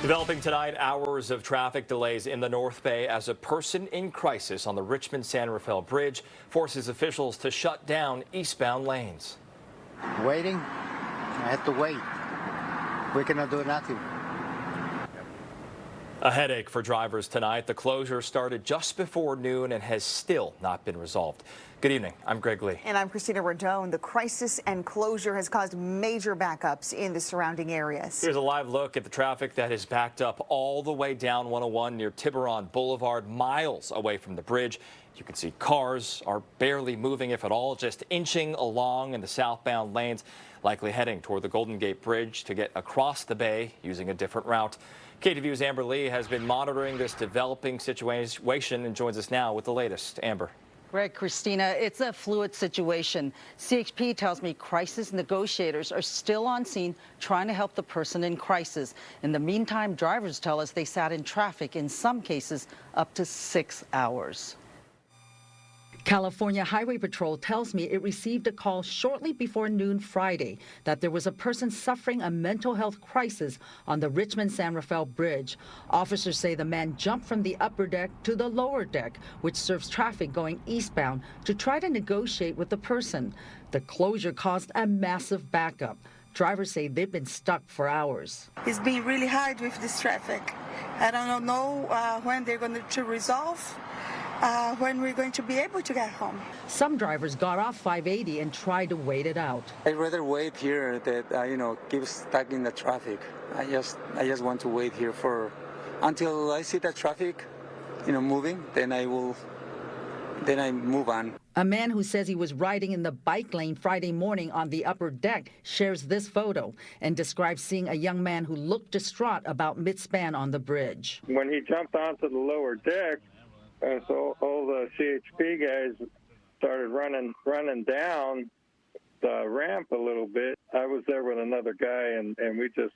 Developing tonight, hours of traffic delays in the North Bay as a person in crisis on the Richmond-San Rafael Bridge forces officials to shut down eastbound lanes. Waiting? I have to wait. We cannot do nothing. A headache for drivers tonight. The closure started just before noon and has still not been resolved. Good evening. I'm Greg Lee. And I'm Christina Rodone. The crisis and closure has caused major backups in the surrounding areas. Here's a live look at the traffic that is backed up all the way down 101 near Tiburon Boulevard, miles away from the bridge. You can see cars are barely moving, if at all, just inching along in the southbound lanes, likely heading toward the Golden Gate Bridge to get across the bay using a different route. KTVU's Amber Lee has been monitoring this developing situation and joins us now with the latest. Amber. Greg, Christina, it's a fluid situation. CHP tells me crisis negotiators are still on scene trying to help the person in crisis. In the meantime, drivers tell us they sat in traffic, in some cases, up to 6 hours. California Highway Patrol tells me it received a call shortly before noon Friday that there was a person suffering a mental health crisis on the Richmond-San Rafael Bridge. Officers say the man jumped from the upper deck to the lower deck, which serves traffic going eastbound, to try to negotiate with the person. The closure caused a massive backup. Drivers say they've been stuck for hours. It's been really hard with this traffic. I don't know when they're going to resolve. When we're going to be able to get home. Some drivers got off 580 and tried to wait it out. I'd rather wait here than keep stuck in the traffic. I just want to wait here until I see the traffic, moving. Then I move on. A man who says he was riding in the bike lane Friday morning on the upper deck shares this photo and describes seeing a young man who looked distraught about mid-span on the bridge. When he jumped onto the lower deck, so all the CHP guys started running down the ramp a little bit. I was there with another guy, and we just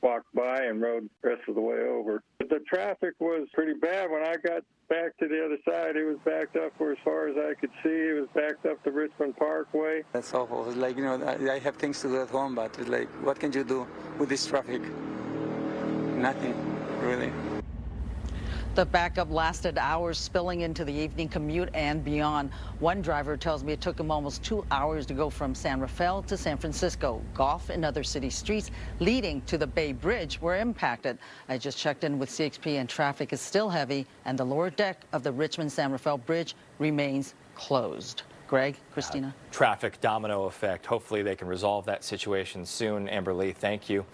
walked by and rode the rest of the way over. But the traffic was pretty bad. When I got back to the other side, it was backed up for as far as I could see. It was backed up the Richmond Parkway. That's awful. It's like, I have things to do at home, but it's like, what can you do with this traffic? Nothing, really. The backup lasted hours, spilling into the evening commute and beyond. One driver tells me it took him almost 2 hours to go from San Rafael to San Francisco. Golf and other city streets leading to the Bay Bridge were impacted. I just checked in with CHP and traffic is still heavy, and the lower deck of the Richmond-San Rafael Bridge remains closed. Greg, Christina. Traffic domino effect. Hopefully they can resolve that situation soon. Amber Lee, thank you.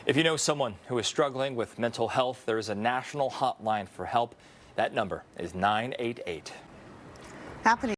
If you know someone who is struggling with mental health, there is a national hotline for help. That number is 988. Happening.